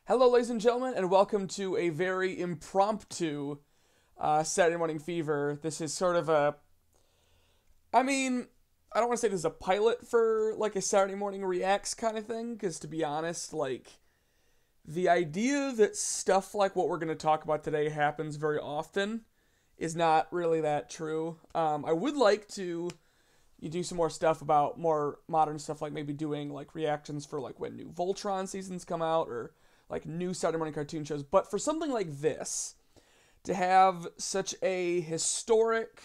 Hello, ladies and gentlemen, and welcome to a very impromptu Saturday Morning Fever. This is sort of a... I mean, I don't want to say this is a pilot for, like, a Saturday Morning Reacts kind of thing, because to be honest, like, the idea that stuff like what we're going to talk about today happens very often is not really that true. I would like to do some more stuff about more modern stuff, like maybe doing, like, reactions for, like, when new Voltron seasons come out, or like new Saturday morning cartoon shows. But for something like this, to have such a historic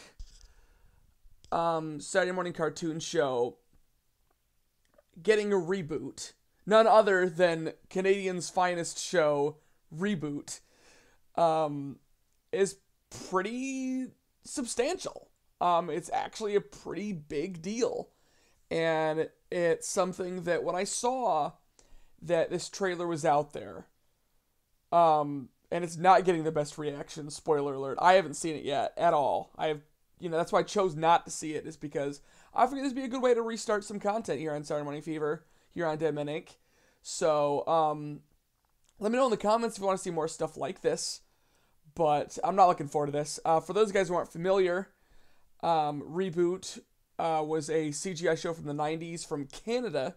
Saturday morning cartoon show getting a reboot, none other than Canadian's finest show, Reboot, is pretty substantial. It's actually a pretty big deal. And it's something that when I saw that this trailer was out there, and it's not getting the best reaction, spoiler alert. I haven't seen it yet at all. That's why I chose not to see it, is because I figured this would be a good way to restart some content here on Saturday Morning Fever, here on Dead Men Inc. So, let me know in the comments if you want to see more stuff like this, but I'm not looking forward to this. For those guys who aren't familiar, Reboot was a CGI show from the 90s from Canada.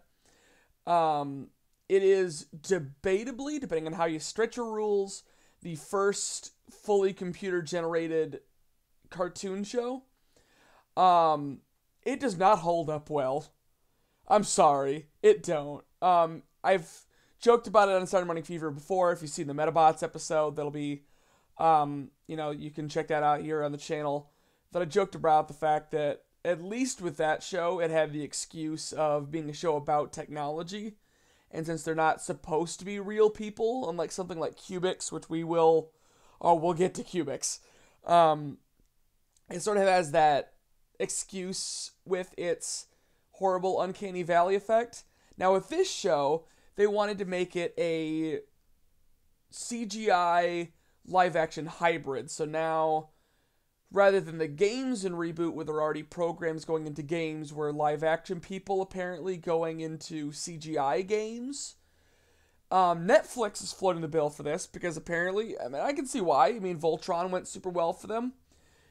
It is debatably, depending on how you stretch your rules, the first fully computer-generated cartoon show. It does not hold up well. I'm sorry, it don't. I've joked about it on Saturday Morning Fever before. If you've seen the Metabots episode, that'll be, you can check that out here on the channel. That I joked about the fact that, at least with that show, it had the excuse of being a show about technology. And since they're not supposed to be real people, unlike something like Cubics, which we'll get to Cubics, it sort of has that excuse with its horrible Uncanny Valley effect. Now with this show, they wanted to make it a CGI live-action hybrid. So now, rather than the games in Reboot where there are already programs going into games, where live-action people apparently going into CGI games, Netflix is floating the bill for this, because apparently, I can see why. Voltron went super well for them.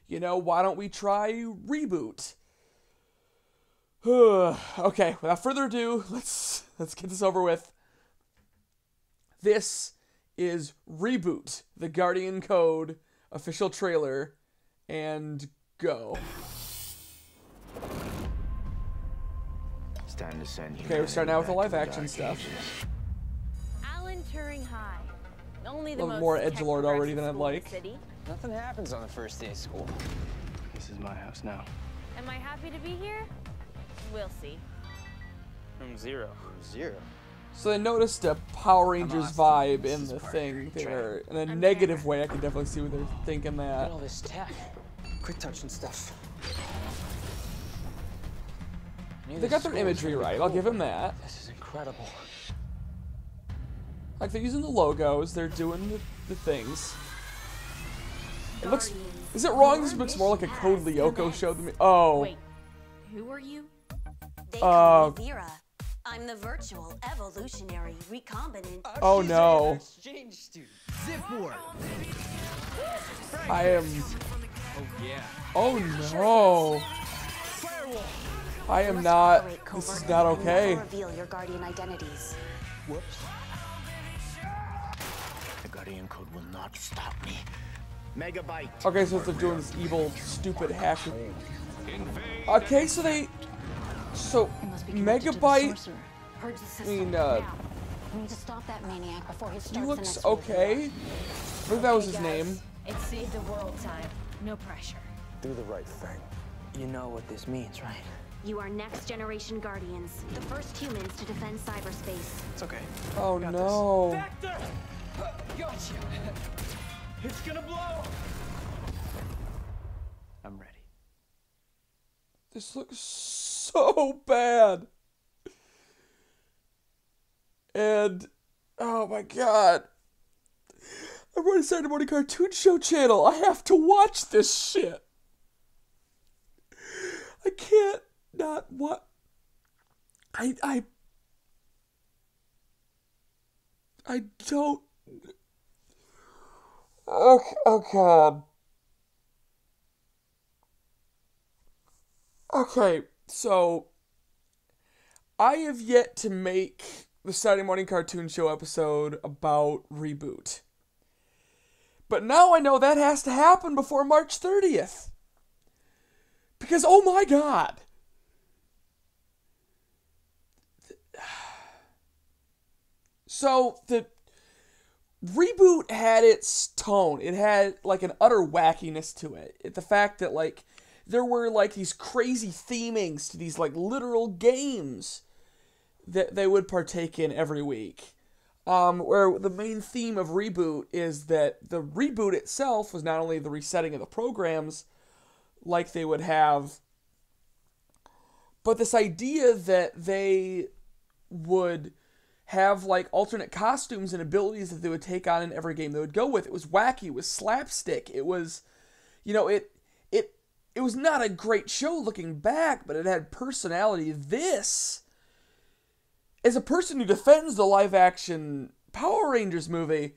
Why don't we try Reboot? Okay, without further ado, let's get this over with. This is Reboot, the Guardian Code official trailer, and go. It's time to send you. Okay, we're starting out with the live action stuff. Alan Turing High. Only the a little more edgelord already than I'd like. Nothing happens on the first day of school. This is my house now. Am I happy to be here? We'll see. From zero. Zero. So I noticed a Power Rangers vibe in the thing there. In a negative way, I can definitely see what they're thinking that. Look at all this tech. Quick touching stuff. They got their imagery right, I'll give them that. This is incredible. Like, they're using the logos, they're doing the things. It looks... Is it wrong? This looks more like a Code Lyoko show than me. Oh. Wait, who are you? They call me Vera. I'm the virtual evolutionary recombinant. Oh no. Exchange student. Zipboard. I am... Oh yeah. Oh no. I am not... This is not okay. Reveal your guardian identities. Whoops. The Guardian Code will not stop me. Megabyte. Okay, so they're doing this evil, stupid hack. Okay, so they... So, Megabyte... We need to stop that maniac before he starts he the looks next okay. I think that was his name. It saved the world time. No pressure. Do the right thing. You know what this means, right? You are next generation guardians, the first humans to defend cyberspace. It's okay. Oh no. Vector! Gotcha. It's gonna blow. I'm ready. This looks so bad. And, oh my god. I'm running Saturday Morning Cartoon Show channel. I have to watch this shit. I can't not what. I don't... Oh God. Okay, so I have yet to make the Saturday Morning Cartoon Show episode about Reboot. But now I know that has to happen before March 30th. Because, oh my God. So, the Reboot had its tone. It had, like, an utter wackiness to it. The fact that, like, there were, like, these crazy themings to these, like, literal games that they would partake in every week. Where the main theme of Reboot is that the reboot itself was not only the resetting of the programs like they would have, but this idea that they would have like alternate costumes and abilities that they would take on in every game they would go with. It was wacky, it was slapstick, it was, it was not a great show looking back, but it had personality. This, as a person who defends the live-action Power Rangers movie,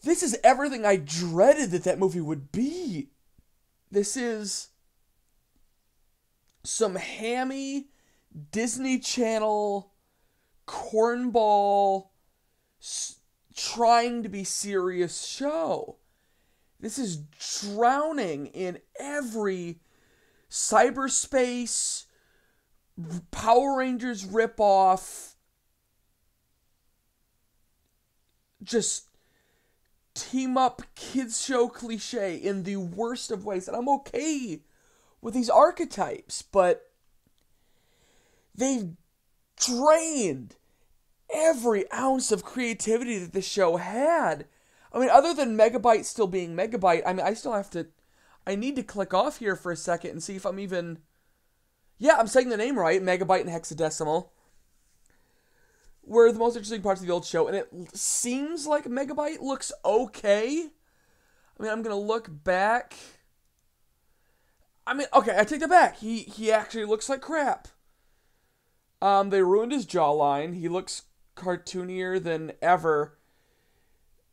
this is everything I dreaded that movie would be. This is some hammy Disney Channel cornball trying to be serious show. This is drowning in every cyberspace Power Rangers ripoff, just team up kids show cliche in the worst of ways. And I'm okay with these archetypes, but they've drained every ounce of creativity that the show had. I mean, other than Megabyte still being Megabyte, I mean, I need to click off here for a second and see if I'm even... Yeah, I'm saying the name right, Megabyte and Hexadecimal, were the most interesting parts of the old show, and it seems like Megabyte looks okay. I mean, I'm going to look back. I mean, okay, I take that back. He actually looks like crap. They ruined his jawline. He looks cartoonier than ever.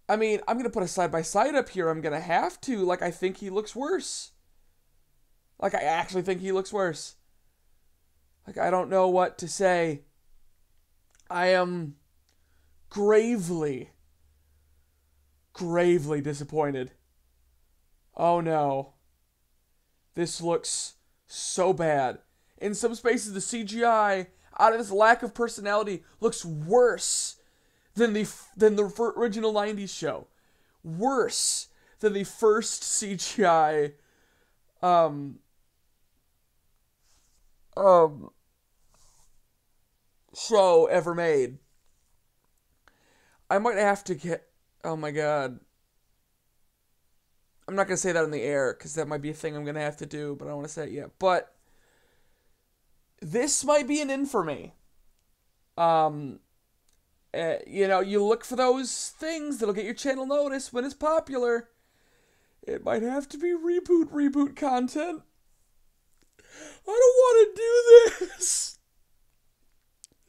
I mean, I'm going to put a side-by-side up here. I'm going to have to. Like, I think he looks worse. Like, I actually think he looks worse. Like, I don't know what to say. I am gravely disappointed. Oh no. This looks so bad. In some spaces, the CGI, out of this lack of personality, looks worse than the original 90s show. Worse than the first CGI show ever made. I might have to get... Oh my god. I'm not going to say that on the air, because that might be a thing I'm going to have to do, but I don't want to say it yet. But this might be an infamy. You look for those things that'll get your channel noticed when it's popular. It might have to be reboot content. I don't want to do this.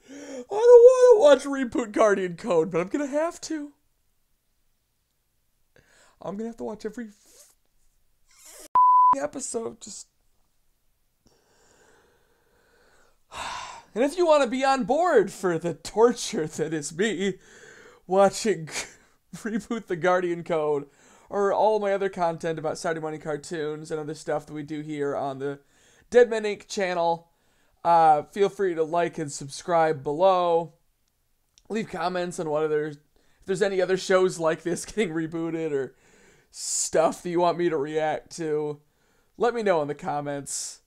I don't want to watch Reboot Guardian Code, but I'm going to have to. I'm going to have to watch every episode. Just. And if you want to be on board for the torture that is me watching Reboot the Guardian Code, or all my other content about Saturday morning cartoons and other stuff that we do here on the Dead Men Inc. channel, feel free to like and subscribe below. Leave comments on if there's any other shows like this getting rebooted or stuff that you want me to react to. Let me know in the comments.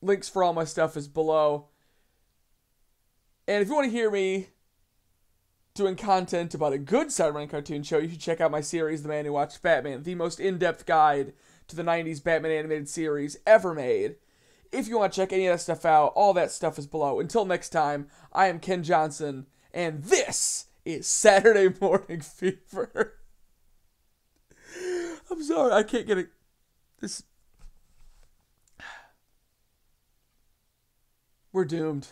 Links for all my stuff is below. And if you want to hear me doing content about a good Saturday morning cartoon show, you should check out my series, The Man Who Watched Batman, the most in-depth guide to the 90s Batman animated series ever made. If you want to check any of that stuff out, all that stuff is below. Until next time, I am Ken Johnson, and this is Saturday Morning Fever. I'm sorry, I can't get it. We're doomed.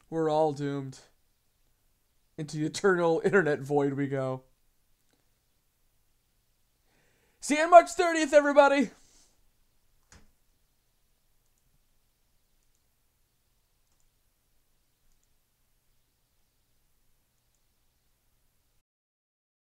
We're all doomed. Into the eternal internet void we go. See you on March 30th, everybody!